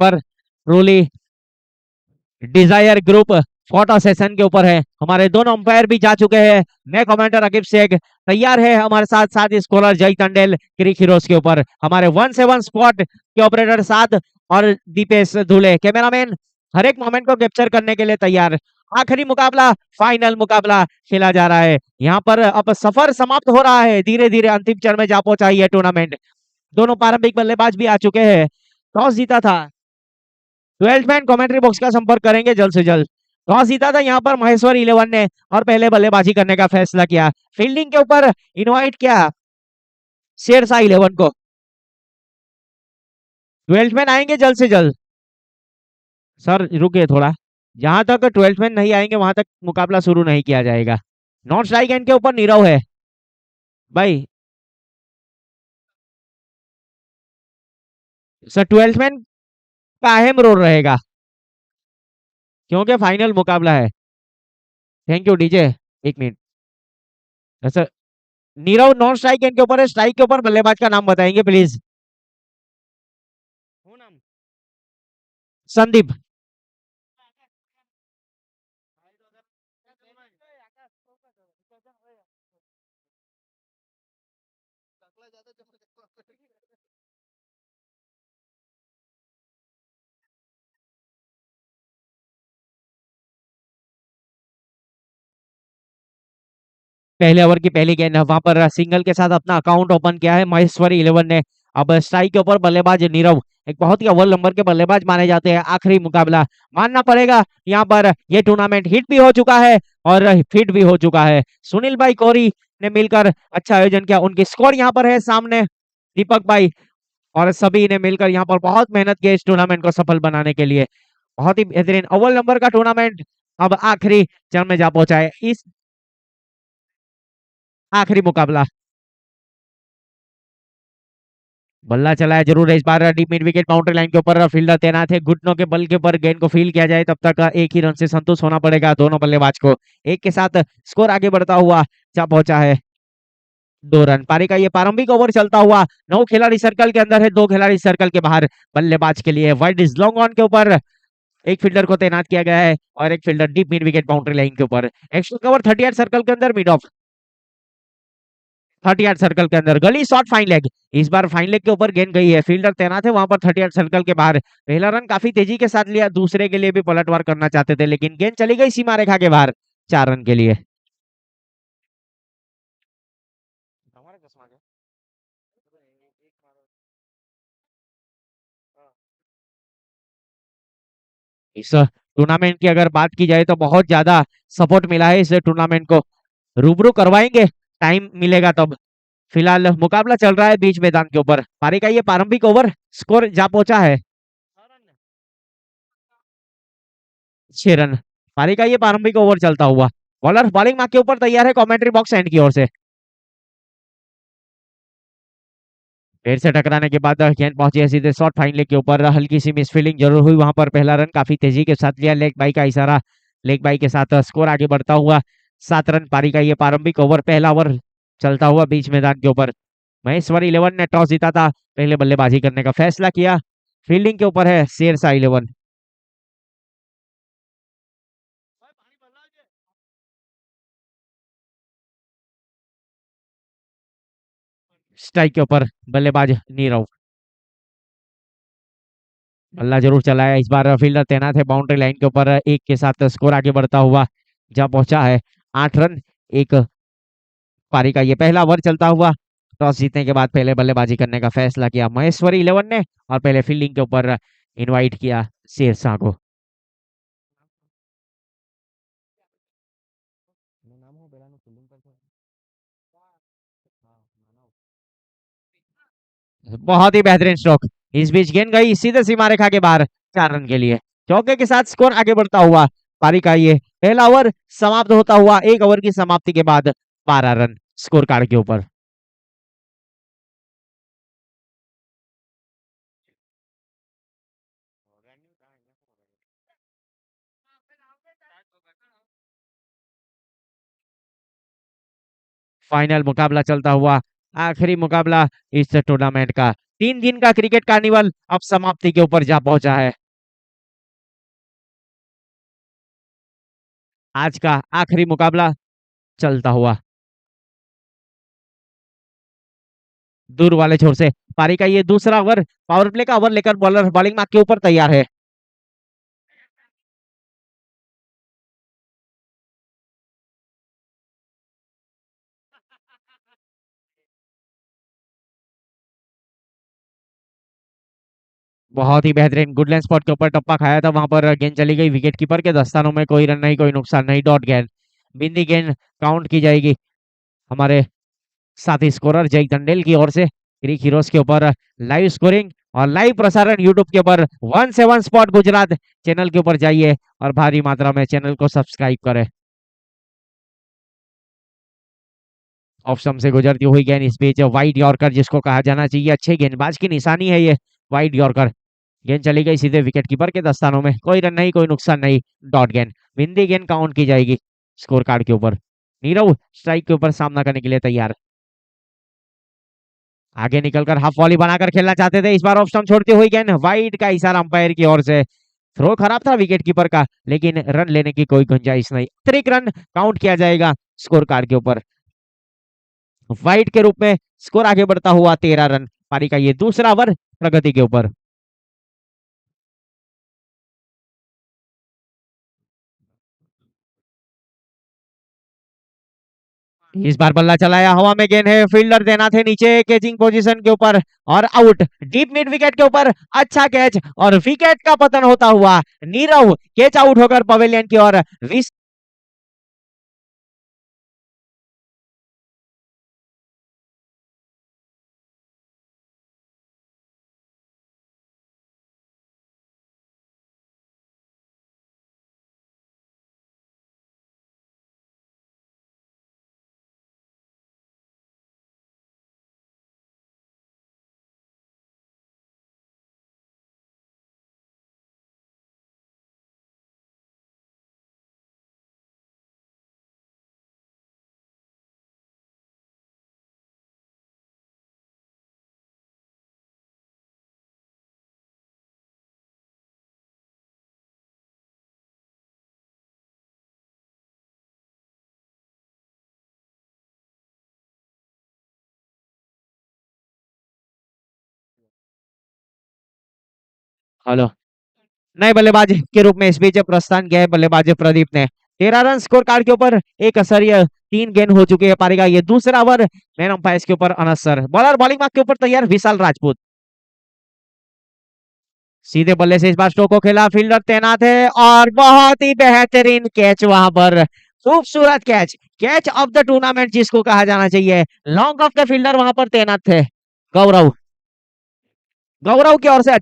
पर truly desire group photo session के ऊपर है। हमारे दोनों अंपायर भी जा चुके हैं। मैं कमेंटर अकीब शेख तैयार है हमारे साथ साथ स्कॉलर जय टंडेल क्रिक हीरोज के ऊपर। हमारे 1-7 स्क्वाड के ऑपरेटर साथ और दीपेश धुले कैमरामैन हर एक मोमेंट को कैप्चर करने के लिए तैयार। आखिरी मुकाबला फाइनल मुकाबला खेला जा रहा है। यहाँ पर अब सफर समाप्त हो रहा है, धीरे धीरे अंतिम चरण में जा पहुंचा है टूर्नामेंट। दोनों प्रारंभिक बल्लेबाज भी आ चुके हैं। टॉस जीता था, 12th मैन कमेंट्री बॉक्स का संपर्क करेंगे जल्द से जल्द। टॉस जीता था यहाँ पर महेश्वर 11 ने और पहले बल्लेबाजी करने का फैसला किया। फील्डिंग के ऊपर इनवाइट किया शेरशाह 11 को। 12th मैन आएंगे जल्द से जल्द। सर रुकिए थोड़ा, जहां तक 12th मैन नहीं आएंगे वहां तक मुकाबला शुरू नहीं किया जाएगा। नॉन स्ट्राइक एंड के ऊपर नीरव है भाई। सर 12th मैन का अहम रोल रहेगा क्योंकि फाइनल मुकाबला है। Thank you DJ. एक minute sir, Nirav non strike end के ऊपर है, स्ट्राइक के ऊपर बल्लेबाज का नाम बताएंगे प्लीज। संदीप। पहले ओवर की पहली गेंद वहां पर सिंगल के साथ अपना अकाउंट ओपन किया है महेश्वरी 11 ने। अब स्ट्राइक के ऊपर बल्लेबाज नीरव एक बहुत ही अव्वल नंबर के बल्लेबाज माने जाते हैं। आखिरी मुकाबला मानना पड़ेगा यहाँ पर ये टूर्नामेंट हिट भी हो चुका है और फिट भी हो चुका है। सुनील भाई कोरी ने मिलकर अच्छा आयोजन किया। उनकी स्कोर यहाँ पर है सामने, दीपक भाई और सभी ने मिलकर यहाँ पर बहुत मेहनत की इस टूर्नामेंट को सफल बनाने के लिए। बहुत ही बेहतरीन अव्वल नंबर का टूर्नामेंट अब आखिरी चरण में जा पहुंचा है। इस आखिरी मुकाबला बल्ला चलाया जरूर है इस बार deep mid wicket boundary line के ऊपर फील्डर तैनात है। घुटनों के बल के ऊपर गेंद को फील किया जाए तब तक एक ही रन से संतुष्ट होना पड़ेगा दोनों बल्लेबाज को। एक के साथ स्कोर आगे बढ़ता हुआ जा पहुंचा है 2 रन। पारी का ये प्रारंभिक ओवर चलता हुआ 9 खिलाड़ी सर्कल के अंदर है, 2 खिलाड़ी सर्कल के बाहर। बल्लेबाज के लिए वाइड इज लॉन्ग ऑन के ऊपर एक फील्डर को तैनात किया गया है और एक fielder deep mid wicket boundary line के ऊपर। एक्स्ट्रा कवर 38 सर्कल के अंदर मिड ऑफ 38 सर्कल के अंदर गली शॉट फाइन लेग। इस बार फाइन लेग के ऊपर गेंद गई है, फील्डर तैनात है वहां पर 38 सर्कल के बाहर। पहला रन काफी तेजी के साथ लिया, दूसरे के लिए भी पलटवार करना चाहते थे लेकिन गेंद चली गई सीमा रेखा के बाहर 4 रन के लिए। इस टूर्नामेंट की अगर बात की जाए तो बहुत ज्यादा सपोर्ट मिला है इस टूर्नामेंट को। रूबरू करवाएंगे टाइम मिलेगा तब। फिलहाल मुकाबला चल रहा है बीच मैदान के ऊपर। पारी का ये प्रारंभिक ओवर स्कोर जा पहुंचा है 6 रन। पारी का ये प्रारंभिक ओवर चलता हुआ बॉलर बॉलिंग मार्क के ऊपर तैयार है कमेंट्री बॉक्स एंड की ओर से। पेड़ से टकराने के बाद गेंद पहुंची है सीधे शॉर्ट फाइन लेग के ऊपर। हल्की सी मिसफील्डिंग जरूर हुई वहां पर। पहला रन काफी तेजी के साथ लिया, लेग बाई का इशारा, लेग बाई के साथ स्कोर आगे बढ़ता हुआ 7 रन। पारी का ये प्रारंभिक ओवर पहला ओवर चलता हुआ बीच मैदान के ऊपर। महेश्वर 11 ने टॉस जीता था, पहले बल्लेबाजी करने का फैसला किया। फील्डिंग के ऊपर है शेरशाह 11। स्ट्राइक के ऊपर बल्लेबाज नीरव। बल्ला जरूर चलाया इस बार, फील्डर तैनात है बाउंड्री लाइन के ऊपर। एक के साथ स्कोर आगे बढ़ता हुआ जा पहुंचा है 8 रन। एक पारी का ये पहला ओवर चलता हुआ टॉस जीतने के बाद पहले बल्लेबाजी करने का फैसला किया महेश्वरी 11 ने और पहले फील्डिंग के ऊपर इनवाइट किया शेरशाह को। बहुत ही बेहतरीन स्ट्रोक। इस बीच गेंद गई सीधे सीमा रेखा के बाहर 4 रन के लिए। चौके के साथ स्कोर आगे बढ़ता हुआ पारी का ये पहला ओवर समाप्त होता हुआ 1 ओवर की समाप्ति के बाद 12 रन स्कोर कार्ड के ऊपर। फाइनल मुकाबला चलता हुआ आखिरी मुकाबला इस टूर्नामेंट का। 3 दिन का क्रिकेट कार्निवल अब समाप्ति के ऊपर जा पहुंचा है। आज का आखिरी मुकाबला चलता हुआ दूर वाले छोर से पारी का ये दूसरा ओवर, पावर प्ले का ओवर लेकर बॉलर बॉलिंग मार्क के ऊपर तैयार है। बहुत ही बेहतरीन गुडलैंड स्पॉट के ऊपर टप्पा खाया था, वहां पर गेंद चली गई विकेट कीपर के दस्तानों में, कोई रन नहीं, कोई नुकसान नहीं, डॉट गेंद। बिंदी गेंद काउंट की जाएगी हमारे साथी स्कोरर जय टंडेल की ओर से। क्रिक हीरोज के ऊपर लाइव स्कोरिंग और लाइव प्रसारण यूट्यूब के ऊपर 1 स्पॉट गुजरात चैनल के ऊपर जाइए और भारी मात्रा में चैनल को सब्सक्राइब करें। ऑफ स्टंप से गुजरती हुई गेंद इस बीच वाइड यॉर्कर जिसको कहा जाना चाहिए, अच्छे गेंदबाज की निशानी है ये वाइड यॉर्कर। गेंद चली गई सीधे विकेट कीपर के दस्तानों में, कोई रन नहीं, कोई नुकसान नहीं, डॉट गेंद। बिंदी गेंद काउंट की जाएगी स्कोर कार्ड के ऊपर। नीरव स्ट्राइक के ऊपर सामना करने के लिए तैयार, आगे निकलकर हाफ वॉली बनाकर खेलना चाहते थे, इस बार ऑफ स्टंप छोड़ती हुई गेंद, वाइड का इशारा अंपायर की ओर से। थ्रो खराब था विकेट कीपर का, लेकिन रन लेने की कोई गुंजाइश नहीं, अतिरिक्त रन काउंट किया जाएगा स्कोर कार्ड के ऊपर। वाइड के रूप में स्कोर आगे बढ़ता हुआ 13 रन, पारी का ये दूसरा ओवर प्रगति के ऊपर। इस बार बल्ला चलाया, हवा में गेंद है, फील्डर देना थे नीचे कैचिंग पोजीशन के ऊपर और आउट, डीप मिड विकेट के ऊपर अच्छा कैच और विकेट का पतन होता हुआ नीरव कैच आउट होकर पवेलियन की ओर। हेलो, नए बल्लेबाज के रूप में इस बीच प्रस्थान किया है बल्लेबाज प्रदीप ने। 13 रन स्कोर कार्ड के ऊपर एक असरिया 3 गेंद हो चुके हैं, पारी का ये दूसरा ओवर। मैन अंपायर के ऊपर Anas sir, bowler bowling mark के ऊपर तैयार विशाल राजपूत। सीधे बल्ले से इस बार स्ट्रोक को खेला, फील्डर तैनात है और बहुत ही बेहतरीन कैच वहां पर, खूबसूरत catch, catch of the tournament जिसको कहा जाना चाहिए। लॉन्ग ऑफ के फील्डर वहां पर तैनात थे गौरव, गौरव की ओर से।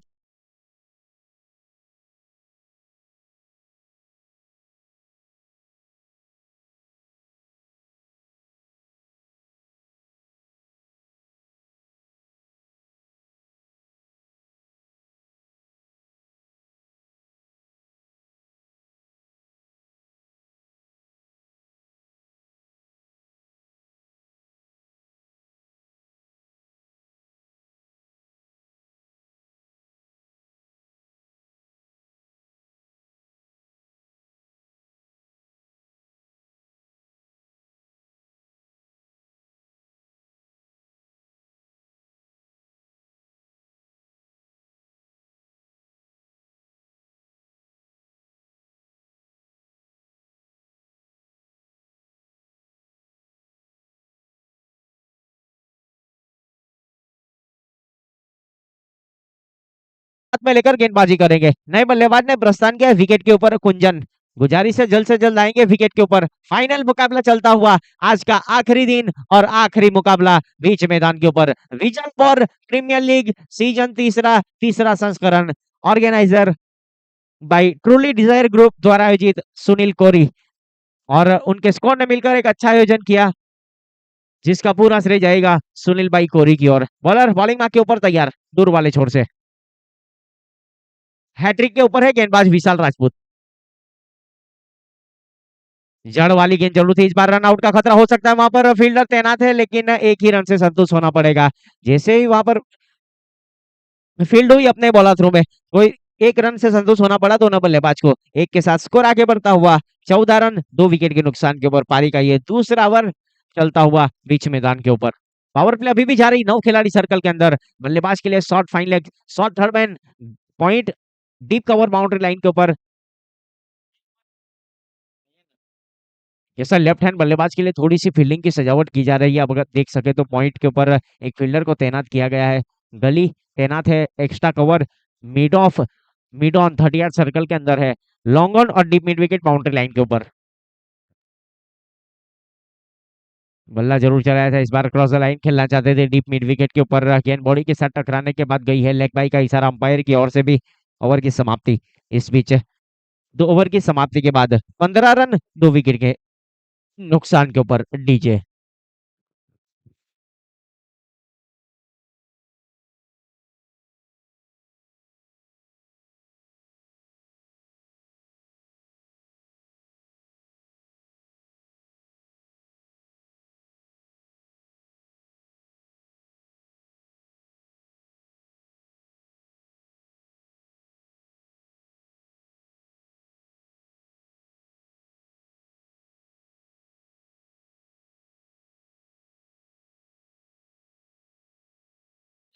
हाथ में लेकर गेंदबाजी करेंगे, नए बल्लेबाज ने प्रस्थान किया विकेट के ऊपर कुंजन, गुजारिश है जल्द से जल्द आएंगे विकेट के ऊपर। फाइनल मुकाबला चलता हुआ, आज का आखिरी दिन और आखिरी मुकाबला बीच मैदान के ऊपर। Vision for premier league season तीसरा, तीसरा संस्करण, organiser by truly desire group द्वारा आयोजित सुनील कोरी और उनके स्क्वाड ने मिलकर एक अच्छा आयोजन किया, जिसका पूरा श्रेय जाएगा सुनील भाई कोरी की ओर। बॉलर बॉलिंग मार्क के ऊपर तैयार, दूर वाले छोर से। हैट्रिक के ऊपर है गेंदबाज विशाल राजपूत। जड़ वाली गेंद जरूर थी, इस बार रन आउट का खतरा हो सकता है, वहां पर फील्डर तैनात है, लेकिन एक ही रन से संतुष्ट होना पड़ेगा। जैसे ही वहां पर फील्ड हुई अपने बॉलर थ्रो में, कोई एक रन से संतुष्ट होना पड़ा दोनों बल्लेबाज को। एक के साथ स्कोर आगे बढ़ता हुआ 14 रन 2 विकेट के नुकसान के ऊपर पारी का ये दूसरा ओवर चलता हुआ बीच मैदान के ऊपर। पावर प्ले अभी भी जा रही, 9 खिलाड़ी सर्कल के अंदर, बल्लेबाज के लिए short fine leg, short third man point, deep cover boundary line के ऊपर। जैसा लेफ्ट हैंड बल्लेबाज के लिए थोड़ी सी फील्डिंग की सजावट की जा रही है, अब अगर देख सके तो पॉइंट के ऊपर एक फील्डर को तैनात किया गया है, गली तैनात है, extra cover mid of mid on 30 circle के अंदर है, लॉन्ग ऑन और deep mid wicket boundary line के ऊपर। बल्ला जरूर चलाया था, इस बार क्रॉस द लाइन खेलना चाहते थे डीप मिड विकेट के ऊपर, गेंद बॉडी के साथ टकराने के बाद गई है लेग बाई का इशारा अंपायर की ओर से भी। ओवर की समाप्ति इस बीच, 2 ओवर की समाप्ति के बाद 15 रन 2 विकेट के नुकसान के ऊपर डीजे।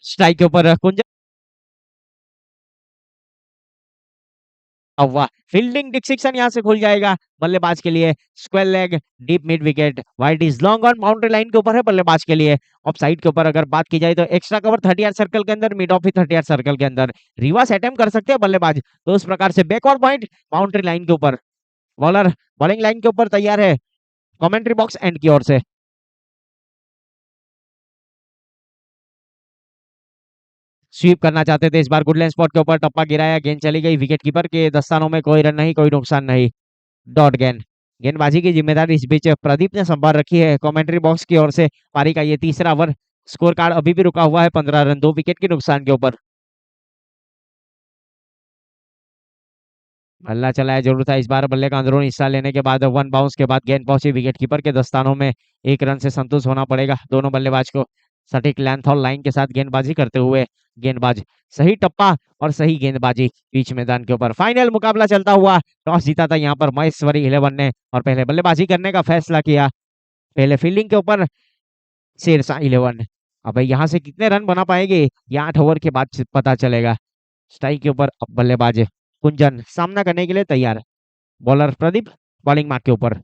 स्ट्राइक के ऊपर कुंजन, वाह, फील्डिंग डिसिक्शन यहाँ से खुल जाएगा बल्लेबाज के लिए। Square leg deep mid wicket, wide is long on boundary line के ऊपर है बल्लेबाज के लिए। ऑफ साइड के ऊपर अगर बात की जाए तो एक्स्ट्रा कवर 30 सर्कल के अंदर, मिड ऑफ भी 30 सर्कल के अंदर, रिवर्स अटेम्प्ट कर सकते हैं बल्लेबाज, तो उस प्रकार से बैकवर्ड पॉइंट बाउंड्री लाइन के ऊपर। बॉलर बॉलिंग लाइन के ऊपर तैयार है, कमेंट्री बॉक्स एंड की ओर से। स्वीप करना चाहते थे, इस बार गुडलैंड स्पॉट के ऊपर टप्पा गिराया, गेंद चली गई विकेट कीपर के दस्तानों में, कोई रन नहीं कोई नुकसान नहीं, डॉट गेंद। गेंदबाजी की जिम्मेदारी इस बीच प्रदीप ने संभाल रखी है कमेंट्री बॉक्स की ओर से। पारी का ये तीसरा ओवर, स्कोर कार्ड अभी भी रुका हुआ है 15 रन 2 विकेट के नुकसान के ऊपर। बल्ला चलाया जरूर था, इस बार बल्ले का अंदरूनी हिस्सा लेने के बाद वन बाउंस के बाद गेंद पहुंची विकेट कीपर के दस्तानों में। 1 रन से संतुष्ट होना पड़ेगा दोनों बल्लेबाज को, सटीक लेंथ और लाइन के साथ गेंदबाजी करते हुए गेंदबाज, सही टप्पा और सही गेंदबाजी बीच मैदान के ऊपर। फाइनल मुकाबला चलता हुआ, टॉस जीता था यहाँ पर महेश्वरी 11 ने और पहले बल्लेबाजी करने का फैसला किया। पहले फील्डिंग के ऊपर शेरशाह 11। अब यहाँ से कितने रन बना पाएंगे ये 8 ओवर के बाद पता चलेगा। स्ट्राइक के ऊपर अब बल्लेबाज कुंजन सामना करने के लिए तैयार, बॉलर प्रदीप बॉलिंग मार्क के ऊपर।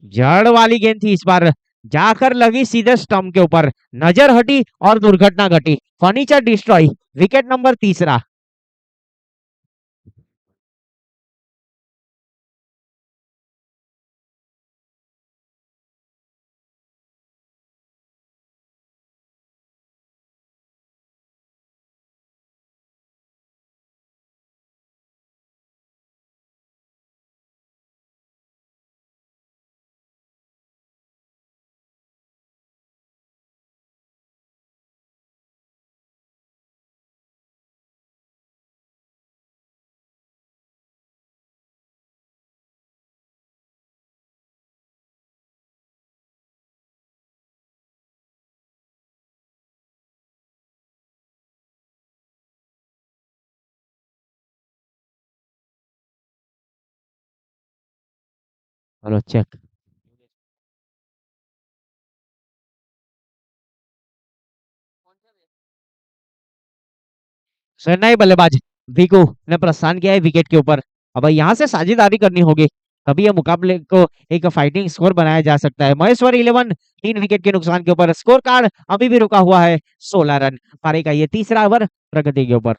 जड़ वाली गेंद थी, इस बार जाकर लगी सीधे स्टंप के ऊपर, नजर हटी और दुर्घटना घटी, फर्नीचर डिस्ट्रॉय, विकेट नंबर तीसरा। चलो चेक। चेन्नई बल्लेबाज वीकू ने प्रस्थान किया है विकेट के ऊपर। अब यहाँ से साझेदारी करनी होगी, तभी ये मुकाबले को एक फाइटिंग स्कोर बनाया जा सकता है। महेश्वर 11 3 विकेट के नुकसान के ऊपर, स्कोर कार्ड अभी भी रुका हुआ है 16 रन। पारी का ये तीसरा ओवर प्रगति के ऊपर।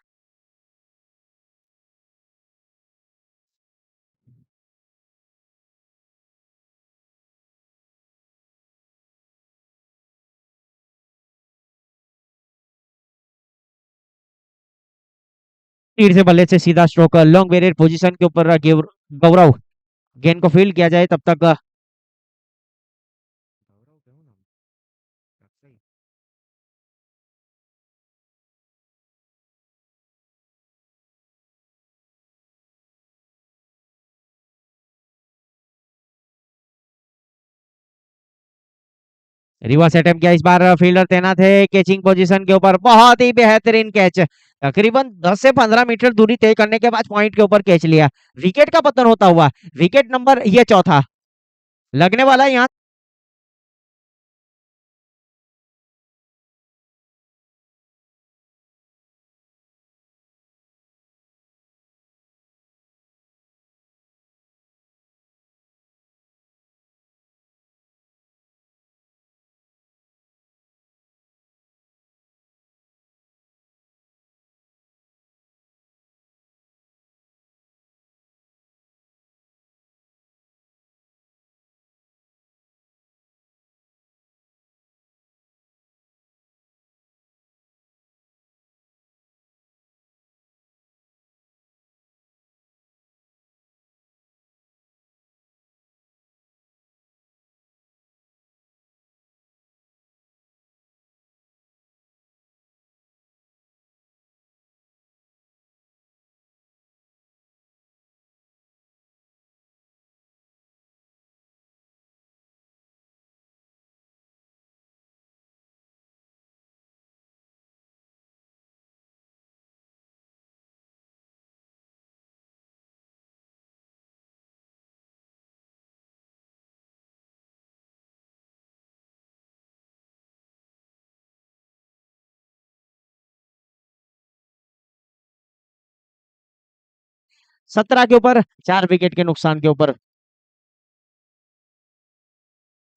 तीर से बल्ले से सीधा स्ट्रोक, लॉन्ग वेरियर पोजीशन के ऊपर गौरव, गेंद को फील्ड किया जाए तब तक। रिवर्स अटेम्प्ट किया इस बार, फील्डर तैनात है कैचिंग पोजीशन के ऊपर, बहुत ही बेहतरीन कैच, तकरीबन 10 से 15 मीटर दूरी तय करने के बाद पॉइंट के ऊपर कैच लिया, विकेट का पतन होता हुआ, विकेट नंबर ये चौथा लगने वाला है यहाँ। 17 के ऊपर 4 विकेट के नुकसान के ऊपर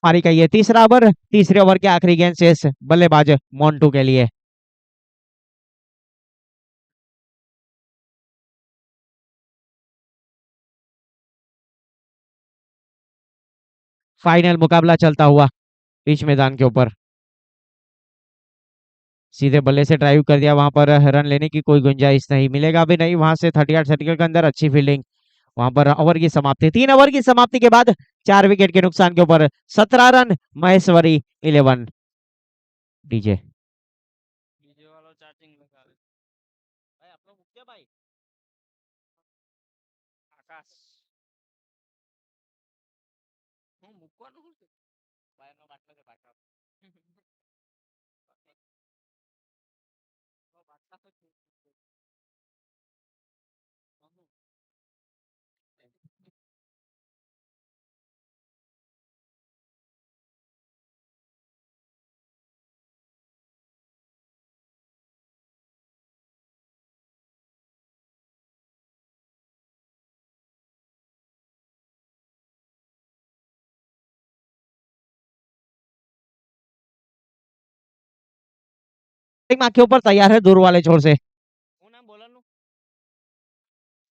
पारी का ये तीसरा ओवर, तीसरे ओवर के आखिरी गेंद शेष बल्लेबाज मोन्टू के लिए। फाइनल मुकाबला चलता हुआ बीच मैदान के ऊपर, सीधे बल्ले से ड्राइव कर दिया, वहां पर रन लेने की कोई गुंजाइश नहीं मिलेगा भी नहीं, वहां से 38 सर्किल के अंदर अच्छी फील्डिंग, वहां पर ओवर की समाप्ति, 3 ओवर की समाप्ति के बाद 4 विकेट के नुकसान के ऊपर 17 रन, महेश्वरी 11। डीजे डीजे वाला चार्जिंग लगा दे भाई, आप लोग क्या भाई, આકાશ હું મૂકવાનું શું છે વાયરનો બાટલો છે પાછળ બાટલા તો के ऊपर तैयार है दूर वाले छोर से, नाम बोला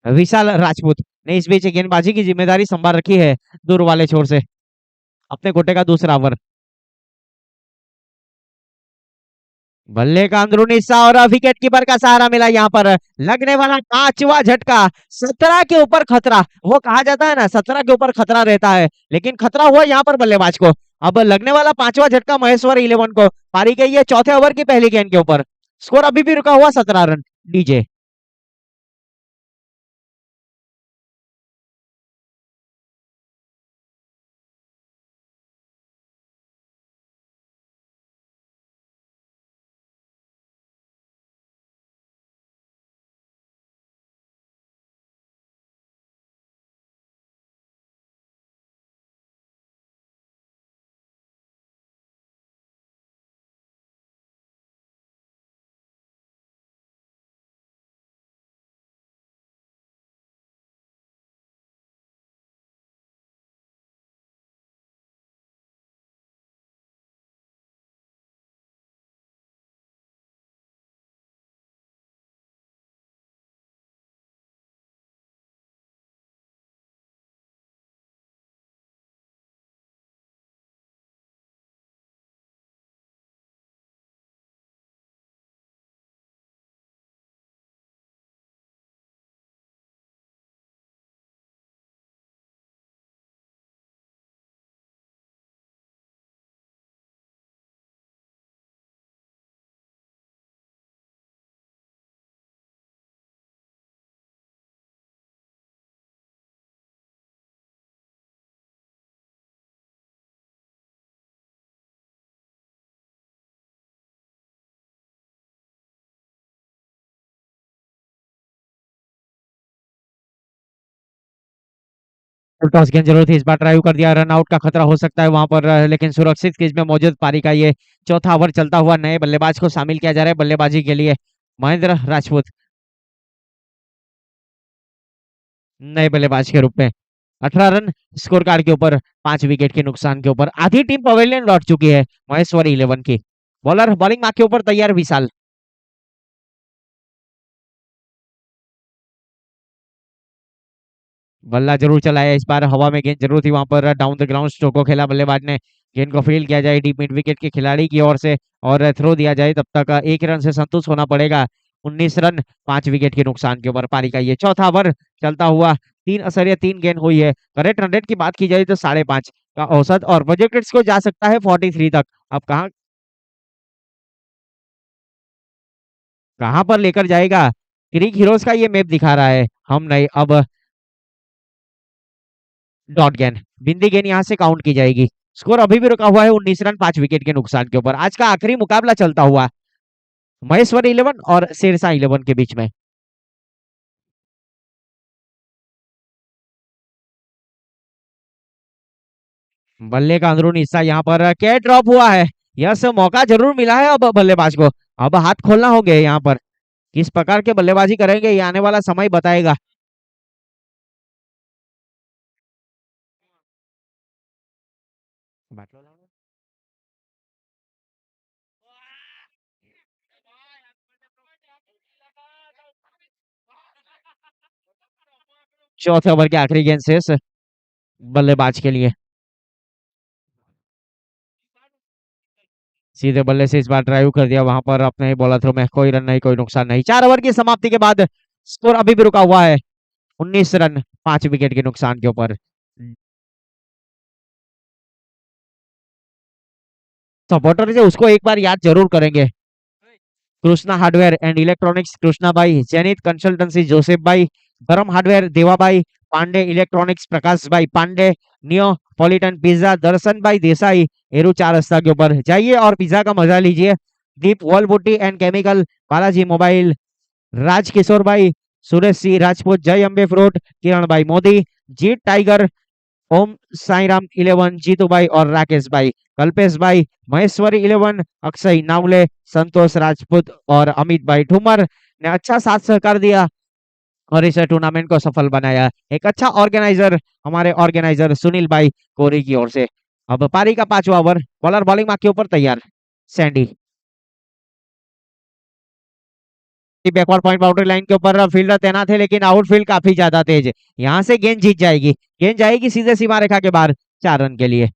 विशाल राजपूत ने इस बीच गेंदबाजी की जिम्मेदारी संभाल रखी है दूर वाले छोर से, अपने कोटे का दूसरा ओवर, बल्ले का अंदरूनी हिस्सा और विकेट कीपर का सहारा मिला, यहाँ पर लगने वाला पांचवा झटका, 17 के ऊपर खतरा, वो कहा जाता है ना 17 के ऊपर खतरा रहता है, लेकिन खतरा हुआ यहाँ पर बल्लेबाज को, अब लगने वाला पांचवा झटका महेश्वर 11 को, पारी गई है चौथे ओवर की पहली गेंद के ऊपर, स्कोर अभी भी रुका हुआ 17 रन। डीजे टॉस की जरूरत थी, इस बार ड्राइव कर दिया, रन आउट का खतरा हो सकता है वहां पर, लेकिन सुरक्षित क्रीज में मौजूद पारी का ये चौथा ओवर चलता हुआ नए बल्लेबाज को शामिल किया जा रहा है बल्लेबाजी के लिए। महेंद्र राजपूत नए बल्लेबाज के रूप में। 18 रन स्कोर कार्ड के ऊपर, 5 विकेट के नुकसान के ऊपर आधी टीम पवेलियन लौट चुकी है महेश्वरी 11 की। बॉलर बॉलिंग मार्क के ऊपर तैयार विशाल। बल्ला जरूर चलाया इस बार, हवा में गेंद जरूर थी वहां पर, डाउन द ग्राउंड स्ट्रोक को खेला बल्लेबाज ने। गेंद को फील्ड किया जाए डीप मिड विकेट के खिलाड़ी की ओर से और थ्रो दिया जाए, तब तक 1 रन से संतुष्ट होना पड़ेगा। 19 रन 5 विकेट के नुकसान के ऊपर पारी का ये चौथा ओवर चलता हुआ। 3 गेंद हुई है। करेक्ट रन रेट की बात की जाए तो 5.5 का औसत, और प्रोजेक्टेड स्कोर जा सकता है 43 तक। अब कहाँ कहाँ पर लेकर जाएगा, क्रिक हीरोज का ये मैप दिखा रहा है, हम नहीं। अब डॉट गेंद, बिंदी गेंद यहाँ से काउंट की जाएगी। स्कोर अभी भी रुका हुआ है 19 रन 5 विकेट के नुकसान के ऊपर। आज का आखिरी मुकाबला चलता हुआ महेश्वरी 11 और शेरशाह 11 के बीच में। बल्ले का अंदरूनी हिस्सा यहाँ पर कैच ड्रॉप हुआ है। यस, मौका जरूर मिला है अब बल्लेबाज को। अब हाथ खोलना हो गया यहाँ पर, किस प्रकार के बल्लेबाजी करेंगे ये आने वाला समय बताएगा। चौथे ओवर के आखिरी गेंद शेष बल्लेबाज के लिए। सीधे बल्ले से इस बार ड्राइव कर दिया वहां पर अपने ही बॉलर थ्रो में, कोई रन नहीं कोई नुकसान नहीं। 4 ओवर की समाप्ति के बाद स्कोर अभी भी रुका हुआ है 19 रन 5 विकेट के नुकसान के ऊपर। सपोर्टर जो उसको एक बार याद जरूर करेंगे। Krishna hardware and electronics Krishna भाई, जैनित कंसल्टेंसी जोसेफ भाई, धर्म हार्डवेयर देवा भाई, पांडे इलेक्ट्रॉनिक्स प्रकाश भाई पांडे, नियो पॉलिटन पिज्जा दर्शन भाई देसाई, एरू 4 रस्ता के ऊपर जाइए और पिज्जा का मजा लीजिए। दीप वॉल बुट्टी and chemical, Balaji mobile, Raj Kishore भाई, सुरेश सिंह राजपूत, जय अंबे फ्रूट, किरण भाई मोदी, जीत टाइगर, ओम साई राम 11, जीतू भाई और राकेश भाई, कल्पेश भाई, महेश्वरी 11, अक्षय नावले, संतोष राजपूत और अमित भाई ठुमर ने अच्छा साथ सहकार दिया और इस टूर्नामेंट को सफल बनाया। एक अच्छा ऑर्गेनाइजर हमारे ऑर्गेनाइजर सुनील भाई कोरी की ओर से। अब पारी का 5वां ओवर, बॉलर बॉलिंग मार्क के ऊपर तैयार Sandy. Backward point boundary line के ऊपर फील्डर तैनात है, लेकिन आउटफील्ड काफी ज्यादा तेज है। यहाँ से गेंद जीत जाएगी, गेंद जाएगी सीधे सीमा रेखा के बाहर 4 रन के लिए।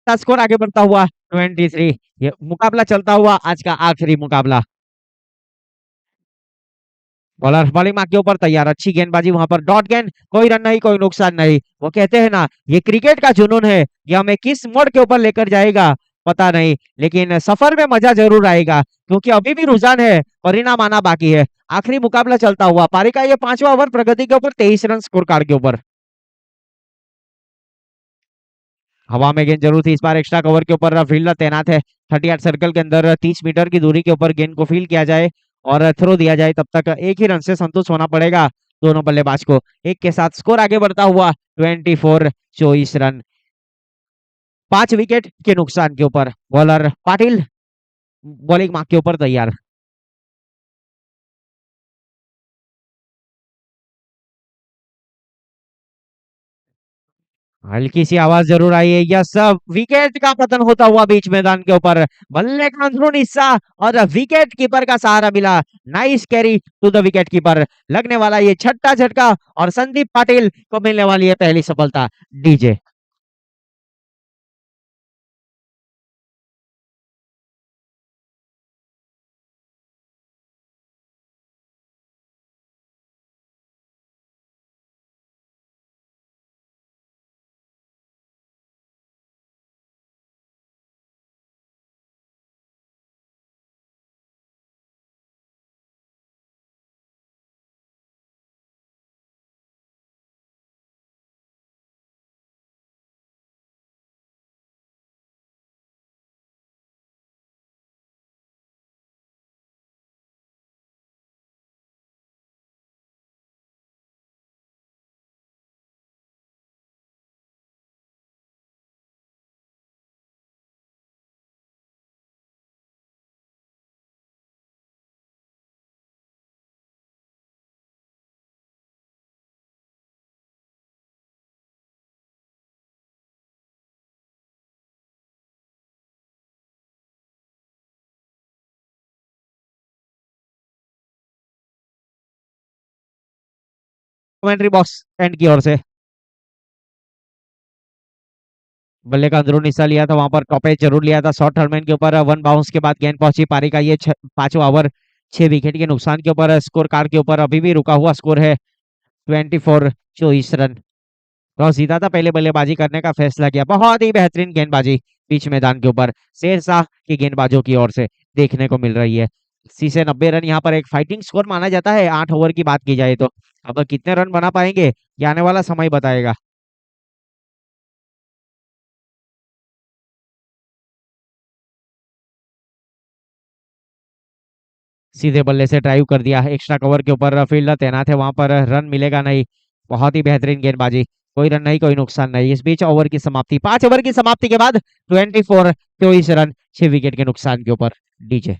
स्कोर आगे बढ़ता हुआ 23। ये मुकाबला चलता हुआ आज का आखिरी मुकाबला। बॉलर बॉलिंग मार्क के ऊपर तैयार, अच्छी गेंदबाजी वहां पर, डॉट गेंद, कोई रन नहीं कोई नुकसान नहीं। वो कहते हैं ना, ये क्रिकेट का जुनून है, ये हमें किस मोड़ के ऊपर लेकर जाएगा पता नहीं, लेकिन सफर में मजा जरूर आएगा, क्योंकि अभी भी रुझान है, परिणाम आना बाकी है। आखिरी मुकाबला चलता हुआ पारी का ये 5वां ओवर, प्रगति के ऊपर 23 रन स्कोर कार्ड के ऊपर। हवा में गेंद जरूर थी इस बार, एक्स्ट्रा कवर के ऊपर फील्डर तैनात है। 38 सर्कल के अंदर 30 मीटर की दूरी के ऊपर गेंद को फील्ड किया जाए और थ्रो दिया जाए, तब तक एक ही रन से संतुष्ट होना पड़ेगा दोनों बल्लेबाज को। एक के साथ स्कोर आगे बढ़ता हुआ 24 5 विकेट के नुकसान के ऊपर। बॉलर पाटिल बॉलिंग मार्क के ऊपर तैयार। हल्की सी आवाज जरूर आई है, यह सब विकेट का पतन होता हुआ बीच मैदान के ऊपर, बल्ले का अंदरूनी हिस्सा और विकेट कीपर का सहारा मिला। Nice carry to the wicket keeper, लगने वाला ये छठा झटका और संदीप पाटिल को मिलने वाली है पहली सफलता। डीजे कमेंट्री बॉक्स एंड की ओर से। बल्ले का अंदरूनी हिस्सा लिया था, वहां पर टॉपेज जरूर लिया था शॉर्ट टर्मिन के ऊपर। वन बाउंस के बाद गेंद पहुंची पारी का ये पांचवा ओवर 6 विकेट के नुकसान के ऊपर। स्कोर कार्ड के ऊपर अभी भी रुका हुआ स्कोर है 24 रन। टॉस जीता था, पहले बल्लेबाजी करने का फैसला किया। बहुत ही बेहतरीन गेंदबाजी बीच मैदान के ऊपर शेरशाह की गेंदबाजों की ओर से देखने को मिल रही है। 80 से 90 रन यहाँ पर एक फाइटिंग स्कोर माना जाता है 8 ओवर की बात की जाए तो। अब कितने रन बना पाएंगे ये आने वाला समय बताएगा। सीधे बल्ले से ड्राइव कर दिया, एक्स्ट्रा कवर के ऊपर फील्डर तैनात है, वहां पर रन मिलेगा नहीं। बहुत ही बेहतरीन गेंदबाजी, कोई रन नहीं कोई नुकसान नहीं। इस बीच ओवर की समाप्ति, 5 ओवर की समाप्ति के बाद 24 रन 6 विकेट के नुकसान के ऊपर। डीजे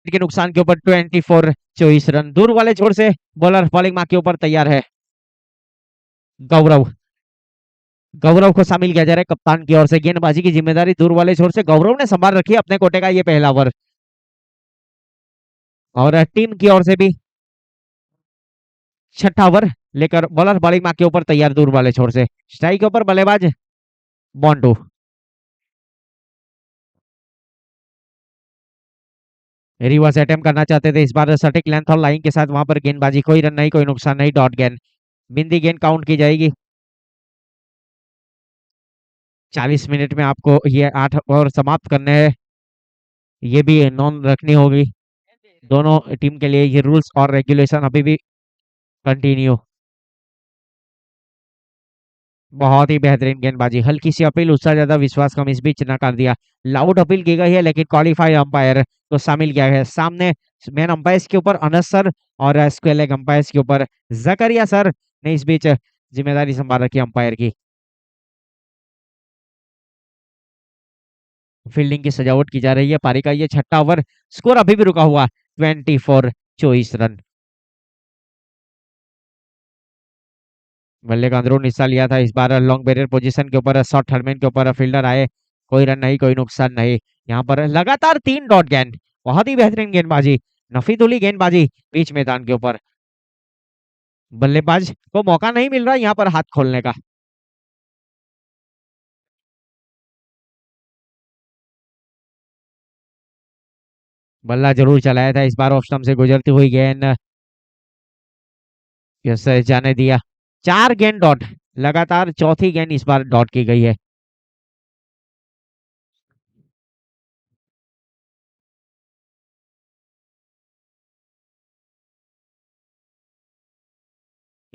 के नुकसान के ऊपर 24 रन। दूर वाले छोर से बॉलर बॉलिंग मार्क के ऊपर तैयार है। गौरव, गौरव को शामिल किया जा रहा है कप्तान की ओर से। गेंदबाजी की जिम्मेदारी दूर वाले छोर से गौरव ने संभाल रखी है अपने कोटे का ये पहला ओवर। और टीम की ओर से भी छठा ओवर लेकर बॉलर बॉलिंग मार्क के ऊपर तैयार दूर वाले छोर से। स्ट्राइक के ऊपर बल्लेबाज बॉन्डू। रिवर्स अटेम्प्ट करना चाहते थे इस बार सटीक लेंथ और लाइन के साथ, वहां पर गेंदबाजी, कोई रन नहीं कोई नुकसान नहीं, डॉट गेंद। बिंदी गेंद काउंट की जाएगी। 40 मिनट में आपको ये 8 ओवर समाप्त करने हैं, ये भी नॉन रखनी होगी दोनों टीम के लिए। ये रूल्स और रेगुलेशन अभी भी कंटिन्यू। बहुत ही बेहतरीन गेंदबाजी, हल्की सी अपील, उससे ज्यादा विश्वास कम, इस बीच नकार दिया। लाउड अपील की गई है लेकिन क्वालिफाई अंपायर को शामिल किया गया सामने। मेन अंपायर के ऊपर अनस सर और स्क्वेयर लेग अंपायर के ऊपर जकरिया सर ने इस बीच जिम्मेदारी संभाल रखी अंपायर की। फील्डिंग की सजावट की जा रही है पारी का ये छठा ओवर। स्कोर अभी भी रुका हुआ 24 रन। बल्ले का अंदरूनी हिस्सा लिया था इस बार लॉन्ग बैरियर पोजीशन के ऊपर। शॉर्ट थर्डमैन के ऊपर फील्डर आए, कोई रन नहीं कोई नुकसान नहीं। यहाँ पर लगातार 3 डॉट गेंद, बहुत ही बेहतरीन गेंदबाजी, नफीतुली गेंदबाजी बीच मैदान के ऊपर। बल्लेबाज को मौका नहीं मिल रहा यहाँ पर हाथ खोलने का। बल्ला जरूर चलाया था इस बार, ऑफ स्टंप से गुजरती हुई गेंद जाने दिया। 4 गेंद डॉट, लगातार चौथी गेंद इस बार डॉट की गई है।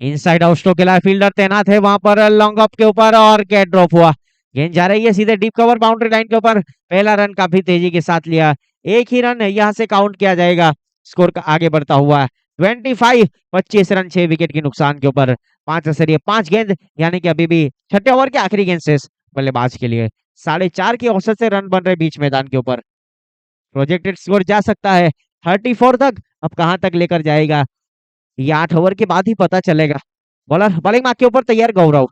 इनसाइड आउट स्ट्रोक के लिए फील्डर तैनात है वहां पर लॉन्ग ऑफ के ऊपर, और कैच ड्रॉप हुआ। गेंद जा रही है सीधे डीप कवर बाउंड्री लाइन के ऊपर। पहला रन काफी तेजी के साथ लिया, एक ही रन यहां से काउंट किया जाएगा। स्कोर का आगे बढ़ता हुआ 25 रन 6 विकेट के नुकसान के ऊपर। 5 गेंद यानी कि अभी भी छठे ओवर के आखिरी गेंद शेष बल्लेबाज के लिए। 4.5 की औसत से रन बन रहे बीच मैदान के ऊपर। प्रोजेक्टेड स्कोर जा सकता है 34 तक, अब कहां तक लेकर जाएगा ये 8 ओवर के बाद ही पता चलेगा। बॉलर बॉलिंग मार्क के ऊपर तैयार गौरव।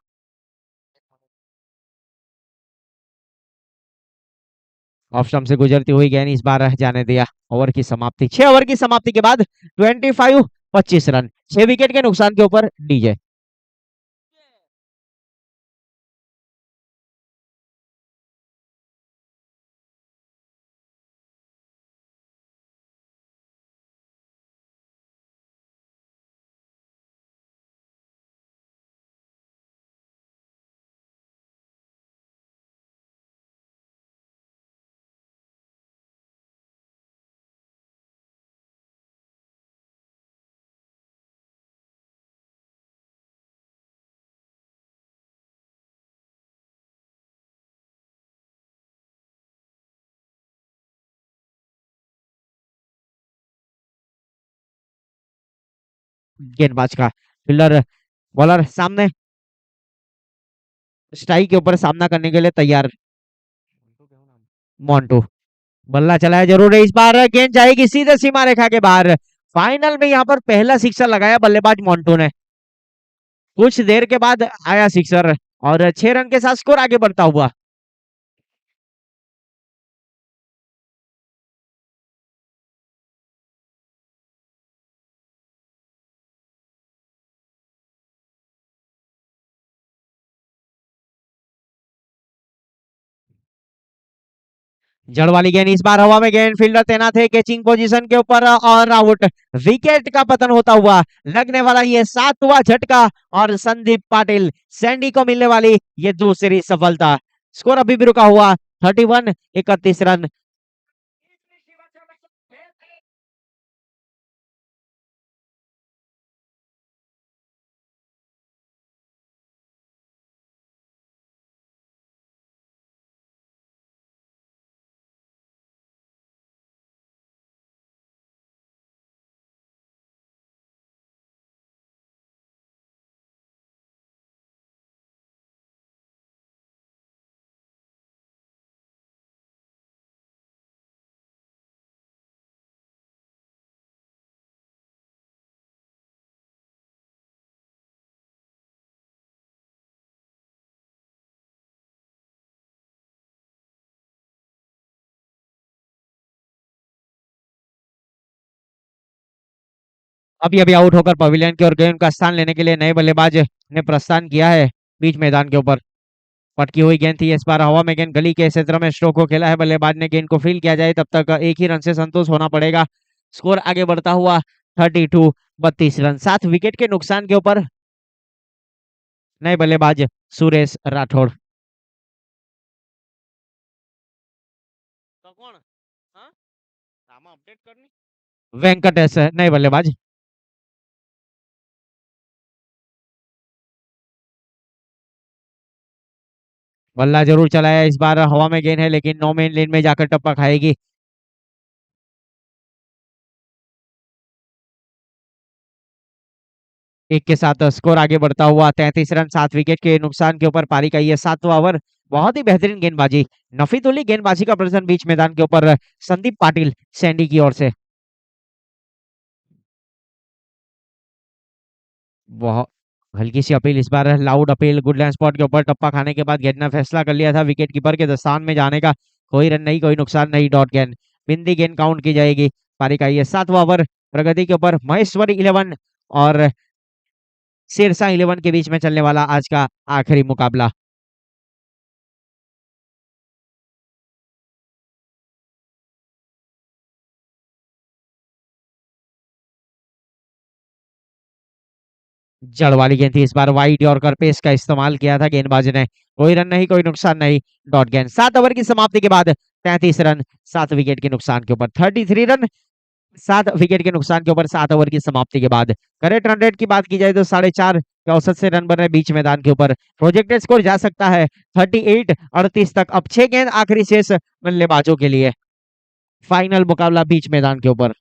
ऑफ स्टंप से गुजरती हुई गेंद इस बार जाने दिया। ओवर की समाप्ति, 6 ओवर की समाप्ति के बाद 25 रन 6 विकेट के नुकसान के ऊपर। डीजे गेंदबाज का। फील्डर बॉलर सामने स्ट्राइक के ऊपर सामना करने के लिए तैयार। मोंटू बल्ला चलाया जरूर है, इस बार गेंद जाएगी सीधे सीमा रेखा के बाहर। फाइनल में यहाँ पर पहला सिक्सर लगाया बल्लेबाज मोंटू ने। कुछ देर के बाद आया सिक्सर और 6 रन के साथ स्कोर आगे बढ़ता हुआ। जड़ वाली गेंद, इस बार हवा में गेंद, फील्डर तैनात है कैचिंग पोजीशन के ऊपर और आउट। विकेट का पतन होता हुआ लगने वाला ये 7वां झटका और संदीप पाटिल सैंडी को मिलने वाली ये दूसरी सफलता। स्कोर अभी भी रुका हुआ 31, 31 रन। अभी अभी आउट होकर पवेलियन की ओर गेंद का स्थान लेने के लिए नए बल्लेबाज ने प्रस्थान किया है बीच मैदान के ऊपर। पटकी हुई गेंद थी, इस बार हवा में गेंद गली के क्षेत्र में स्ट्रोक को खेला है बल्लेबाज ने। गेंद को फील किया जाए तब तक एक ही रन से संतोष होना पड़ेगा। स्कोर आगे बढ़ता हुआ 32, 32 रन। 7 विकेट के नुकसान के ऊपर नए बल्लेबाज सुरेश राठौड़। तो कौन? हाँ? नाम अपडेट करनी? वेंकटेश नए बल्लेबाज। बल्ला जरूर चलाया, इस बार हवा में गेंद है लेकिन नो मेन लेन में जाकर टप्पा खाएगी। एक के साथ स्कोर आगे बढ़ता हुआ 33 रन। 7 विकेट के नुकसान के ऊपर पारी का ये 7वां ओवर। बहुत ही बेहतरीन गेंदबाजी, नफीतुल्ली गेंदबाजी का प्रदर्शन बीच मैदान के ऊपर संदीप पाटिल सैंडी की ओर से। बहुत हल्की सी अपील, इस बार लाउड अपील। गुडलैंड स्पॉट के ऊपर टप्पा खाने के बाद गेंद ने फैसला कर लिया था विकेट कीपर के दस्तान में जाने का। कोई रन नहीं, कोई नुकसान नहीं। डॉट गेंद, बिंदी गेंद काउंट की जाएगी। पारी का ये 7वां ओवर। प्रगति के ऊपर महेश्वरी 11 और सिरसा 11 के बीच में चलने वाला आज का आखिरी मुकाबला। जड़ वाली गेंद थी, इस बार वाइड यॉर्कर पेस का इस्तेमाल किया था गेंदबाज ने। कोई रन नहीं, कोई नुकसान नहीं। डॉट गेंद। 7 ओवर की समाप्ति के बाद 33 रन। 7 विकेट के नुकसान के ऊपर 33 रन। 7 विकेट के नुकसान के ऊपर 7 ओवर की समाप्ति के बाद करेक्ट रन रेट की बात की जाए तो 4.5 के औसत से रन बन रहे बीच मैदान के ऊपर। प्रोजेक्टेड स्कोर जा सकता है 38, 38 तक। अब 6 गेंद आखिरी शेष बल्लेबाजों के लिए। फाइनल मुकाबला बीच मैदान के ऊपर।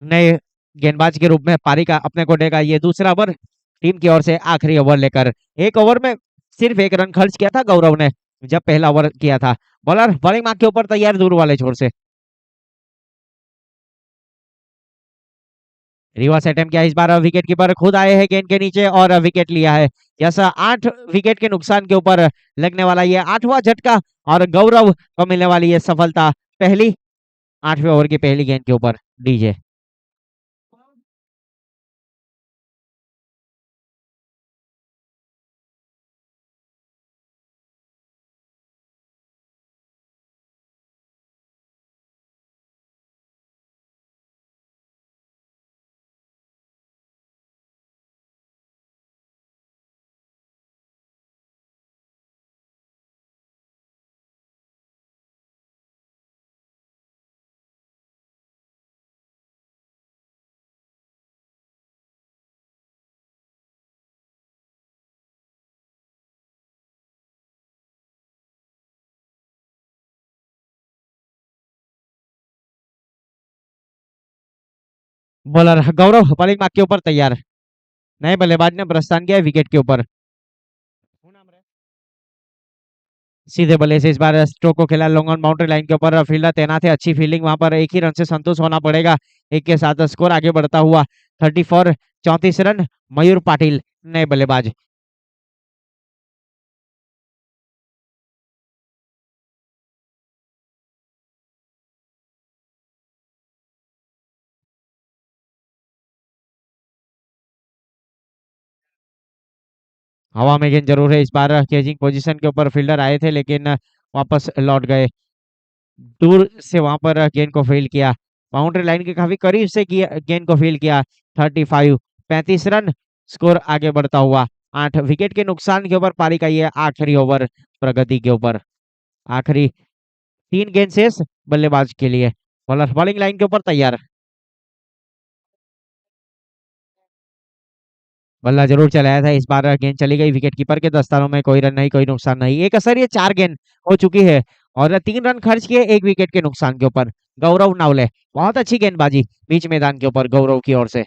नए गेंदबाज के रूप में पारी का अपने को देगा ये दूसरा ओवर। टीम की ओर से आखिरी ओवर लेकर 1 ओवर में सिर्फ 1 रन खर्च किया था गौरव ने जब पहला ओवर किया था। बॉलर बॉलिंग मार्क के ऊपर तैयार दूर वाले छोर से। रिवर्स अटेम्प्ट किया, इस बार विकेट कीपर खुद आए हैं गेंद के नीचे और विकेट लिया है। जैसा 8 विकेट के नुकसान के ऊपर लगने वाला ये 8वां झटका और गौरव को मिलने वाली ये सफलता। पहली 8वें ओवर की पहली गेंद के ऊपर। डीजे बॉलर गौरव बॉलिंग मार्क के ऊपर तैयार। नए बल्लेबाज ने प्रस्थान किया विकेट के ऊपर। सीधे बल्ले से इस बार स्ट्रोक को खेला लॉन्ग ऑन बाउंड्री लाइन के ऊपर, फील्डर तैनात है, अच्छी फील्डिंग वहां पर, एक ही रन से संतुष्ट होना पड़ेगा। एक के साथ स्कोर आगे बढ़ता हुआ 34, 34 रन। मयूर पाटिल नए बल्लेबाज। हवा में गेंद जरूर है इस बार, केजिंग पोजीशन के ऊपर फील्डर आए थे लेकिन वापस लौट गए। दूर से वहां पर गेंद को फील्ड किया, बाउंड्री लाइन के काफी करीब से किया, गेंद को फील्ड किया। 35, 35 रन। स्कोर आगे बढ़ता हुआ 8 विकेट के नुकसान के ऊपर पारी का ये आखिरी ओवर प्रगति के ऊपर। आखिरी 3 गेंद शेष बल्लेबाज के लिए। बॉलर बॉलिंग लाइन के ऊपर तैयार। बल्ला जरूर चलाया था इस बार, गेंद चली गई विकेट कीपर के दस्तानों में, कोई रन नहीं, कोई नुकसान नहीं। एक असर ये 4 गेंद हो चुकी है और 3 रन खर्च किए 1 विकेट के नुकसान के ऊपर। गौरव नावले बहुत अच्छी गेंदबाजी बीच मैदान के ऊपर गौरव की ओर से।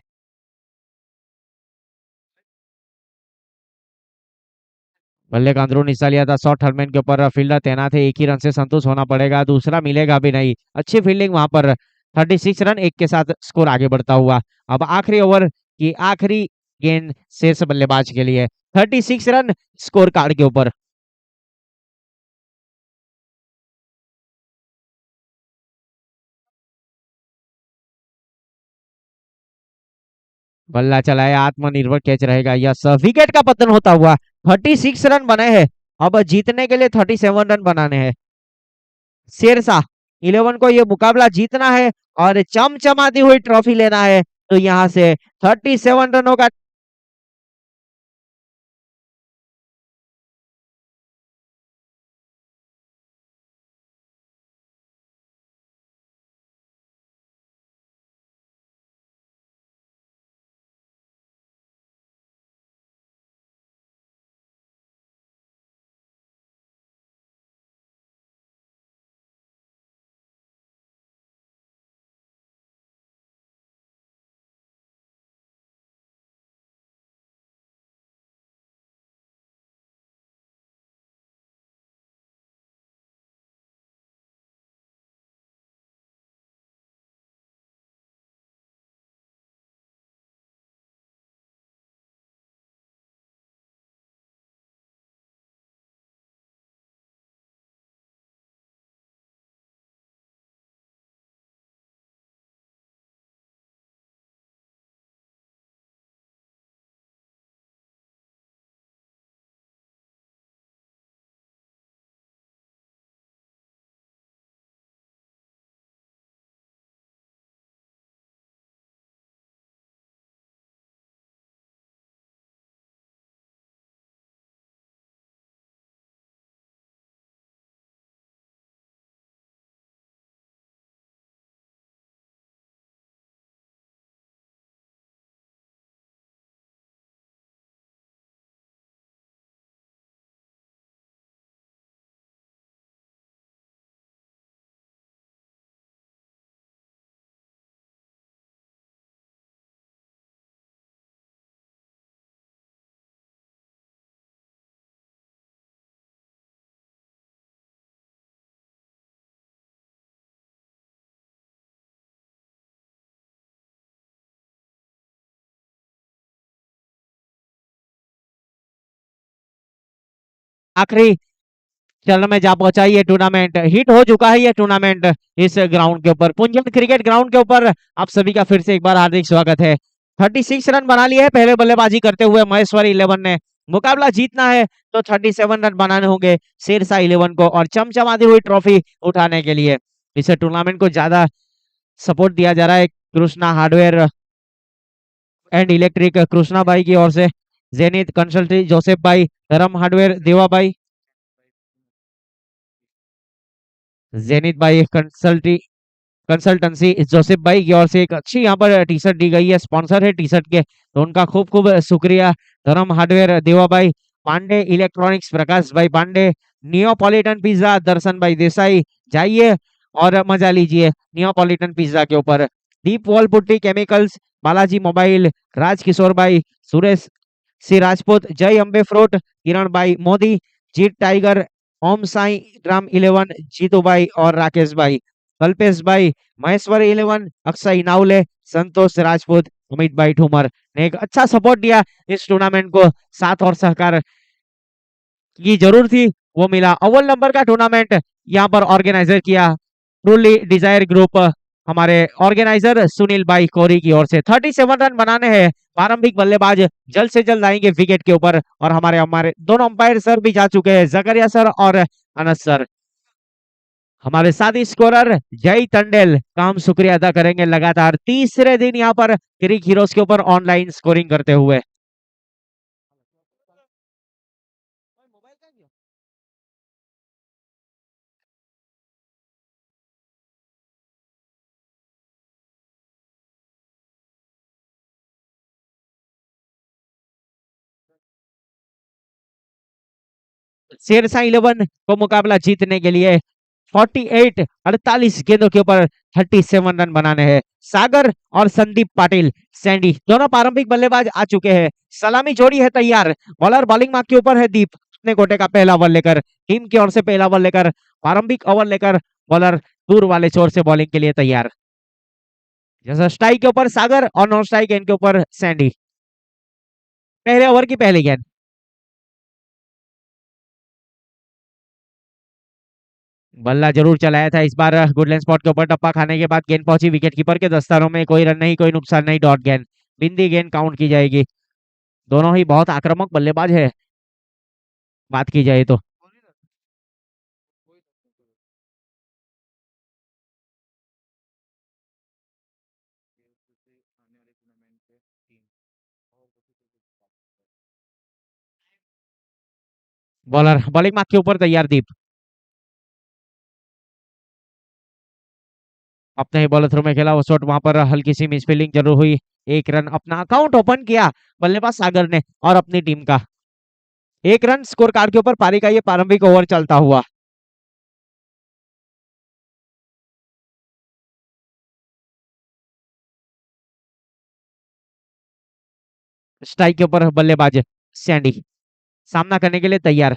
बल्ले का अंदरूनी हिस्सा लिया था शॉर्ट टर्मिनेट के ऊपर, फील्डर तैनात है, एक ही रन से संतुष्ट होना पड़ेगा, दूसरा मिलेगा भी नहीं। अच्छी फील्डिंग वहां पर। 36 रन, एक के साथ स्कोर आगे बढ़ता हुआ। अब आखिरी ओवर की आखिरी गेंद शेष बल्लेबाज के लिए। 36 रन स्कोर कार्ड के ऊपर। बल्ला चलाया, आत्मनिर्भर कैच रहेगा, यस। विकेट का पतन होता हुआ 36 रन बने हैं। अब जीतने के लिए 37 रन बनाने हैं। शेरशाह 11 को ये मुकाबला जीतना है और चमचमाती हुई ट्रॉफी लेना है, तो यहाँ से 37 रनों का आखिरी चरण में जा पहुंचा। ये टूर्नामेंट हिट हो चुका है, ये टूर्नामेंट इस ग्राउंड के ऊपर, पुंजन क्रिकेट ग्राउंड के ऊपर। आप सभी का फिर से एक बार हार्दिक स्वागत है। 36 रन बना लिए हैं पहले बल्लेबाजी करते हुए महेश्वरी 11 ने। मुकाबला जीतना है तो 37 रन बनाने होंगे शेरशाह 11 को, और चमचमाती हुई ट्रॉफी उठाने के लिए इस टूर्नामेंट को ज्यादा सपोर्ट दिया जा रहा है Krishna hardware and electric Krishna भाई की ओर से, जेनिथ कंसल्टी जोसेफ भाई, धर्म हार्डवेयर देवा भाई, जेनिथ भाई कंसल्टी कंसल्टेंसी जोसेफ भाई की ओर से एक अच्छी यहाँ पर टी शर्ट दी गई है, स्पॉन्सर है टी शर्ट के, तो उनका खूब खूब शुक्रिया। धर्म हार्डवेयर देवा भाई, पांडे इलेक्ट्रॉनिक्स प्रकाश भाई पांडे, नियोपॉलिटन पिज्जा दर्शन भाई देसाई, जाइए और मजा लीजिए नियोपॉलिटन पिज्जा के ऊपर। Deep wall putty chemicals, Balaji mobile, Raj Kishore भाई, सुरेश सी राजपूत, जय अंबे फ्रूट, किरण भाई मोदी, जीत टाइगर, ओम साई राम 11, जीतू भाई और राकेश भाई, कल्पेश भाई, महेश्वर 11, अक्षय नावले, संतोष राजपूत, अमित भाई ठूमर ने एक अच्छा सपोर्ट दिया इस टूर्नामेंट को। साथ और सहकार की जरूर थी, वो मिला। अव्वल नंबर का टूर्नामेंट यहाँ पर ऑर्गेनाइजर किया ट्रूली डिजायर ग्रुप, हमारे ऑर्गेनाइजर सुनील भाई कोरी की ओर से। 37 रन बनाने हैं। प्रारंभिक बल्लेबाज जल्द से जल्द आएंगे विकेट के ऊपर और हमारे हमारे दोनों अंपायर सर भी जा चुके हैं, जकरिया सर और अनस सर। हमारे साथ ही स्कोरर जय टंडेल काम शुक्रिया अदा करेंगे लगातार तीसरे दिन यहाँ पर क्रिक हीरोज के ऊपर ऑनलाइन स्कोरिंग करते हुए। शेरशाह 11 को मुकाबला जीतने के लिए 48 गेंदों के ऊपर 37 रन बनाने हैं। सागर और संदीप पाटिल सैंडी दोनों प्रारंभिक बल्लेबाज आ चुके हैं। सलामी जोड़ी है तैयार। बॉलर बॉलिंग मार्क के ऊपर है दीप, अपने गोटे का पहला ओवर लेकर, टीम की ओर से पहला ओवर लेकर, प्रारंभिक ओवर लेकर बॉलर दूर वाले छोर से बॉलिंग के लिए तैयार। जैसा स्ट्राइक के ऊपर सागर और नॉन स्ट्राइक गेंद के ऊपर सैंडी। पहले ओवर की पहली गेंद, बल्ला जरूर चलाया था इस बार गुडलैंड स्पॉट के ऊपर। टप्पा खाने के बाद गेंद पहुंची विकेट कीपर के दस्तारों में। कोई रन नहीं, कोई नुकसान नहीं, डॉट गेंद, बिंदी गेंद काउंट की जाएगी। दोनों ही बहुत आक्रामक बल्लेबाज है बात की जाए तो। बॉलर बॉलिंग मार्क के ऊपर तैयार दीप, अपने ही बॉलर थ्रो में खेला वो शॉट, वहां पर हल्की सी मिसफील्डिंग जरूर हुई। एक रन अपना अकाउंट ओपन किया बल्लेबाज सागर ने और अपनी टीम का। एक रन स्कोर कार्ड के ऊपर पारी का ये प्रारंभिक ओवर चलता हुआ। स्ट्राइक के ऊपर बल्लेबाज सैंडी सामना करने के लिए तैयार।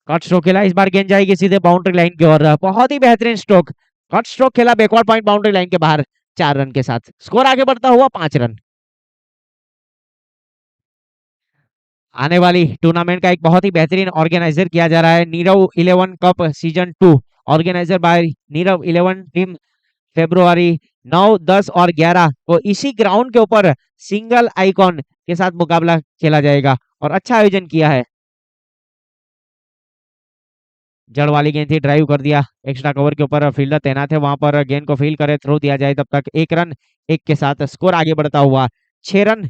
कट स्ट्रोक खेला इस बार, गेंद जाएगी सीधे बाउंड्री लाइन की ओर। बहुत ही बेहतरीन स्ट्रोक, कट स्ट्रोक खेला बैकवर्ड पॉइंट बाउंड्री लाइन के बाहर। 4 रन के साथ स्कोर आगे बढ़ता हुआ 5 रन। आने वाली टूर्नामेंट का एक बहुत ही बेहतरीन ऑर्गेनाइजर किया जा रहा है, Nirav 11 cup season 2, organiser by Nirav 11 team. February 9, 10 और 11 को इसी ग्राउंड के ऊपर सिंगल आइकॉन के साथ मुकाबला खेला जाएगा और अच्छा आयोजन किया है। जड़ वाली गेंद थी, ड्राइव कर दिया। एक्स्ट्रा कवर के ऊपर फील्डर तैनात है, वहां पर गेंद को फील करे, थ्रो दिया जाए तब तक। 1 रन, 1 के साथ स्कोर आगे बढ़ता हुआ 6 रन।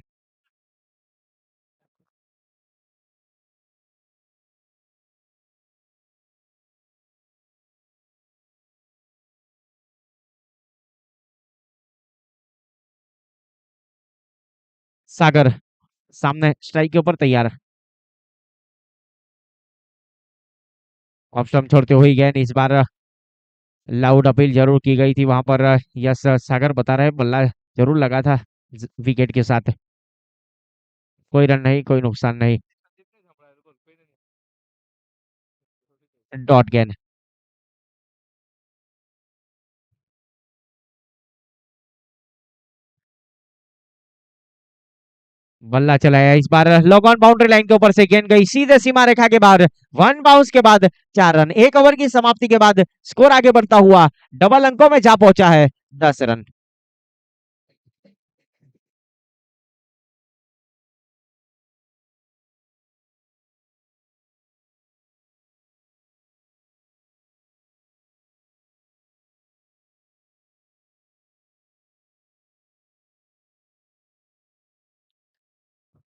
सागर सामने स्ट्राइक के ऊपर तैयार। ऑफ स्टंप छोड़ते हुए गेंद इस बार लाउड अपील जरूर की गई थी वहां पर। यस सागर बता रहे बल्ला जरूर लगा था विकेट के साथ। कोई रन नहीं, कोई नुकसान नहीं, डॉट गेंद। बल्ला चलाया इस बार, लॉग ऑन बाउंड्री लाइन के ऊपर से गेंद गई सीधे सीमा रेखा के बाहर। 1 बाउंस के बाद 4 रन। 1 ओवर की समाप्ति के बाद स्कोर आगे बढ़ता हुआ डबल अंकों में जा पहुंचा है, 10 रन।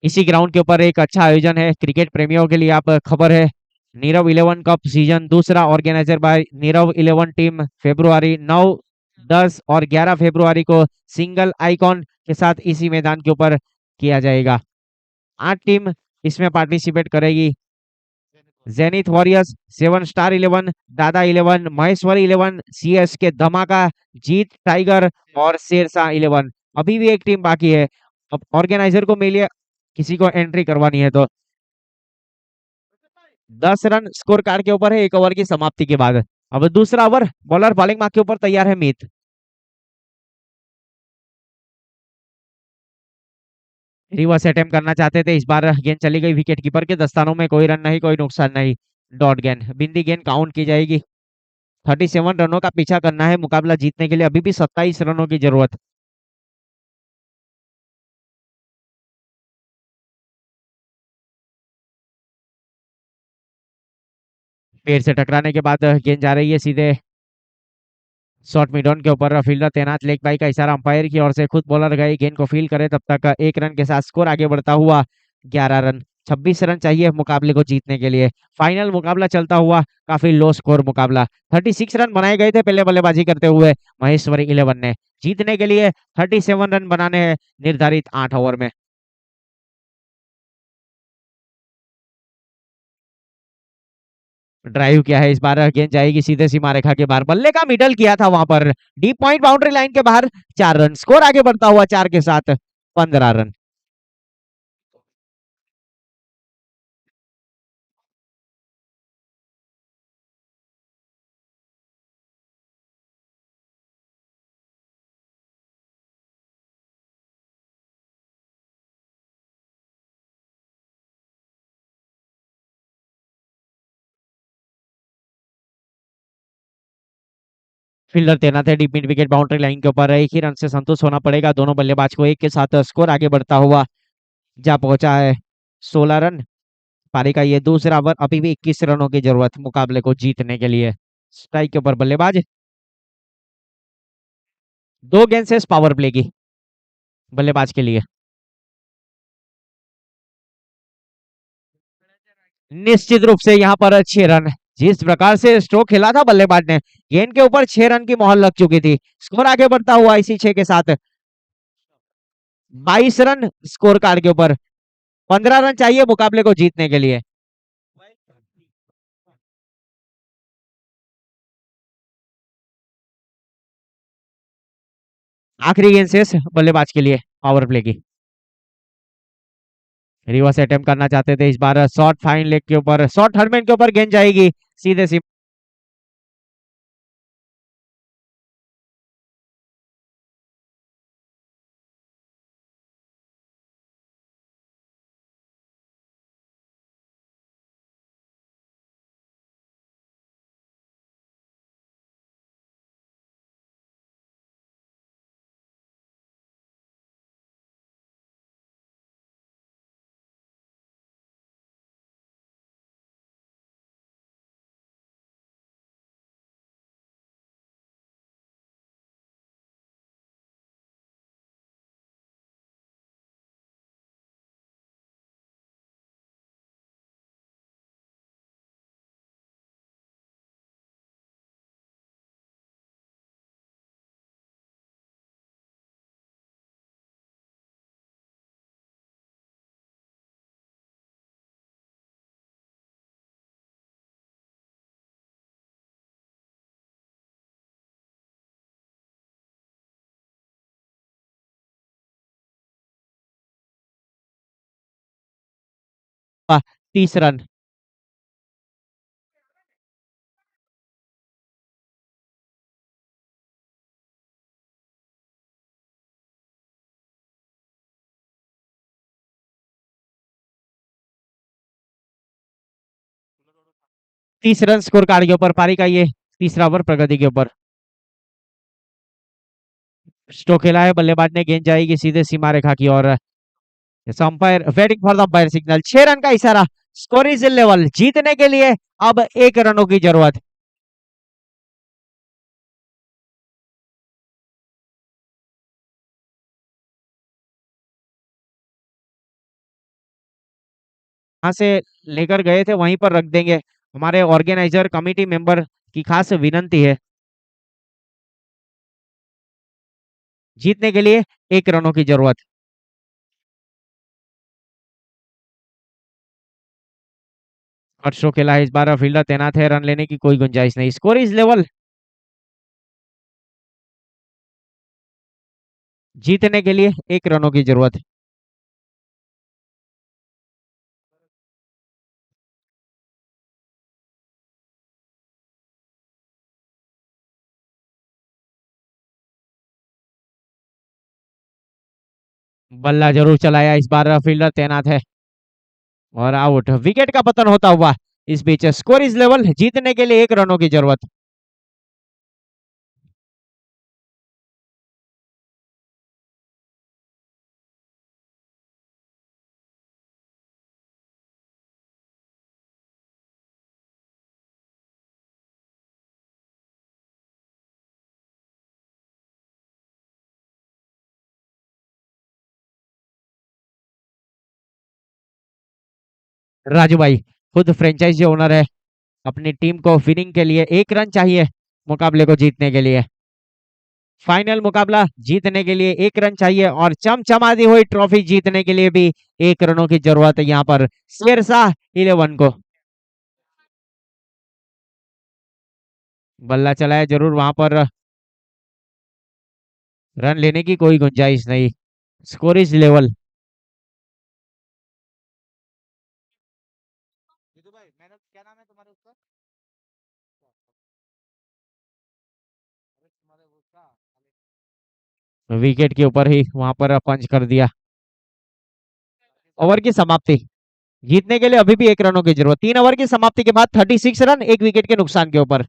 इसी ग्राउंड के ऊपर एक अच्छा आयोजन है क्रिकेट प्रेमियों के लिए, आप खबर है नीरव 11 कप सीजन दूसरा, organiser by Nirav 11 team. February 9, 10 और 11 फरवरी को सिंगल आइकॉन के साथ इसी मैदान के ऊपर किया जाएगा। 8 टीम इसमें पार्टिसिपेट करेगी। जेनिथ वॉरियर्स, 7 स्टार 11, दादा 11, महेश्वरी 11, सीएस के धमाका, जीत टाइगर और शेरशाह 11। अभी भी एक टीम बाकी है। अब ऑर्गेनाइजर को मिलिए, किसी को एंट्री करवानी है तो 10 रन स्कोर कार्ड के ऊपर है 1 ओवर की समाप्ति के बाद। अब दूसरा ओवर बॉलर बॉलिंग मार्क के ऊपर तैयार है मीत। रिवर्स अटेम्प्ट करना चाहते थे, इस बार गेंद चली गई विकेट कीपर के दस्तानों में। कोई रन नहीं, कोई नुकसान नहीं। डॉट गेंद, बिंदी गेंद काउंट की जाएगी। 37 रनों का पीछा करना है मुकाबला जीतने के लिए, अभी भी 27 रनों की जरूरत। पेड़ से टकराने के बाद गेंद जा रही है सीधे शॉर्ट मिड ऑन के ऊपर। फील्डर तैनात, लेग बाई का इशारा अंपायर की ओर से। खुद बॉलर गए गेंद को फील करे, तब तक 1 रन के साथ स्कोर आगे बढ़ता हुआ 11 रन। 26 रन चाहिए मुकाबले को जीतने के लिए। फाइनल मुकाबला चलता हुआ, काफी लो स्कोर मुकाबला। 36 रन बनाए गए थे पहले बल्लेबाजी करते हुए महेश्वरी 11 ने। जीतने के लिए 37 रन बनाने हैं निर्धारित 8 ओवर में। ड्राइव किया है, इस बार गेंद जाएगी सीधे सीमा रेखा के बाहर। बल्ले का मिडल किया था वहां पर, डीप पॉइंट बाउंड्री लाइन के बाहर। 4 रन, स्कोर आगे बढ़ता हुआ 4 के साथ 15 रन। फील्डर तैनात है deep mid wicket boundary line के ऊपर। एक ही रन से संतुष्ट होना पड़ेगा दोनों बल्लेबाज को। एक के साथ स्कोर आगे बढ़ता हुआ जा पहुंचा है 16 रन। पारी का ये दूसरा ओवर, अभी भी 21 रनों की जरूरत मुकाबले को जीतने के लिए। स्ट्राइक के ऊपर बल्लेबाज, 2 गेंद पावर प्ले की बल्लेबाज के लिए। निश्चित रूप से यहाँ पर 6 रन। जिस प्रकार से स्ट्रोक खेला था बल्लेबाज ने, गेंद के ऊपर 6 रन की मोहर लग चुकी थी। स्कोर आगे बढ़ता हुआ इसी 6 के साथ 22 रन स्कोर कार्ड के ऊपर। 15 रन चाहिए मुकाबले को जीतने के लिए। आखिरी गेंद शेष बल्लेबाज के लिए पावर प्ले की। रिवर्स अटेम्प्ट करना चाहते थे, इस बार शॉर्ट फाइन लेग के ऊपर, शॉर्ट हरमैन के ऊपर गेंद जाएगी सीधे सी। आ, 30 रन। 30 रन स्कोर कार्ड के ऊपर। पारी का ये तीसरा ओवर प्रगति के ऊपर। स्ट्रोक खेला है बल्लेबाज ने, गेंद जाएगी सीधे सीमा रेखा की ओर। Umpire waiting for the umpire signal. 6 run का इशारा। Score is level. जीतने के लिए अब 1 रनों की जरूरत। यहाँ से लेकर गए थे वहीं पर रख देंगे। हमारे ऑर्गेनाइजर कमिटी मेंबर की खास विनंती है, जीतने के लिए 1 रनों की जरूरत। फर्स्ट शो खेला है इस बार, फील्डर तैनात है, रन लेने की कोई गुंजाइश नहीं, स्कोर इज लेवल। जीतने के लिए 1 रनों की जरूरत है। बल्ला जरूर चलाया इस बार, फील्डर तैनात है और आउट, विकेट का पतन होता हुआ इस बीच स्कोर इज लेवल, जीतने के लिए 1 रनों की जरूरत। राजू भाई खुद फ्रेंचाइजी ओनर है, अपनी टीम को विनिंग के लिए 1 रन चाहिए मुकाबले को जीतने के लिए। फाइनल मुकाबला जीतने के लिए 1 रन चाहिए और चमचमाती हुई ट्रॉफी जीतने के लिए भी 1 रनों की जरूरत है यहाँ पर शेरशाह 11 को। बल्ला चलाया जरूर वहां पर, रन लेने की कोई गुंजाइश नहीं, स्कोर इज लेवल। विकेट के ऊपर ही वहां पर पंच कर दिया। ओवर की समाप्ति, जीतने के लिए अभी भी 1 रनों की जरूरत, 3 ओवर की समाप्ति के बाद 36 रन, 1 विकेट के नुकसान के ऊपर।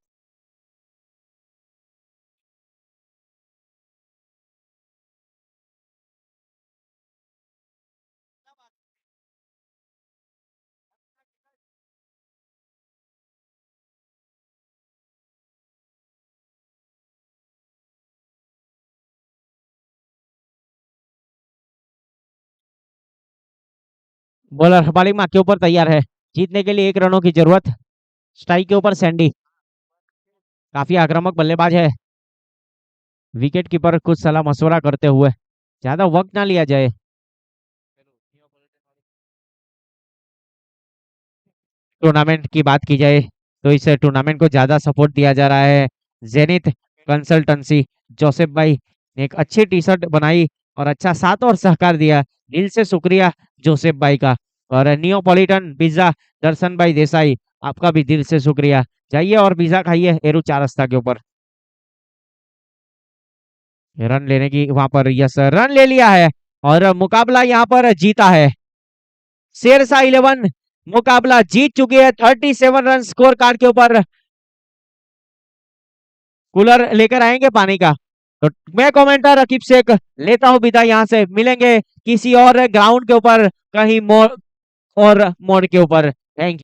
बॉलर हमारी माँ के ऊपर तैयार है, जीतने के लिए 1 रनों की जरूरत। स्ट्राइक के ऊपर सैंडी, काफी आक्रामक बल्लेबाज है, विकेट कीपर कुछ सलाह मशवरा करते हुए ज्यादा वक्त ना लिया जाए। टूर्नामेंट की बात की जाए तो इस टूर्नामेंट को ज्यादा सपोर्ट दिया जा रहा है जेनिथ कंसल्टेंसी, जोसेफ भाई ने एक अच्छी टी शर्ट बनाई और अच्छा साथ और सहकार दिया, दिल से शुक्रिया जोसेफ भाई का। और नियोपॉलिटन पिज्जा दर्शन भाई देसाई, आपका भी दिल से शुक्रिया, जाइए और पिज्जा खाइए एरू 4 रास्ता के ऊपर। रन लेने की वहां पर, यस रन ले लिया है और मुकाबला यहाँ पर जीता है शेरशाह 11, मुकाबला जीत चुकी है 37 रन स्कोर कार्ड के ऊपर। कूलर लेकर आएंगे पानी का। तो मैं कमेंटर रकीब शेख लेता हूं विदा, यहाँ से मिलेंगे किसी और ग्राउंड के ऊपर, कहीं मोड़ और मोड़ के ऊपर। थैंक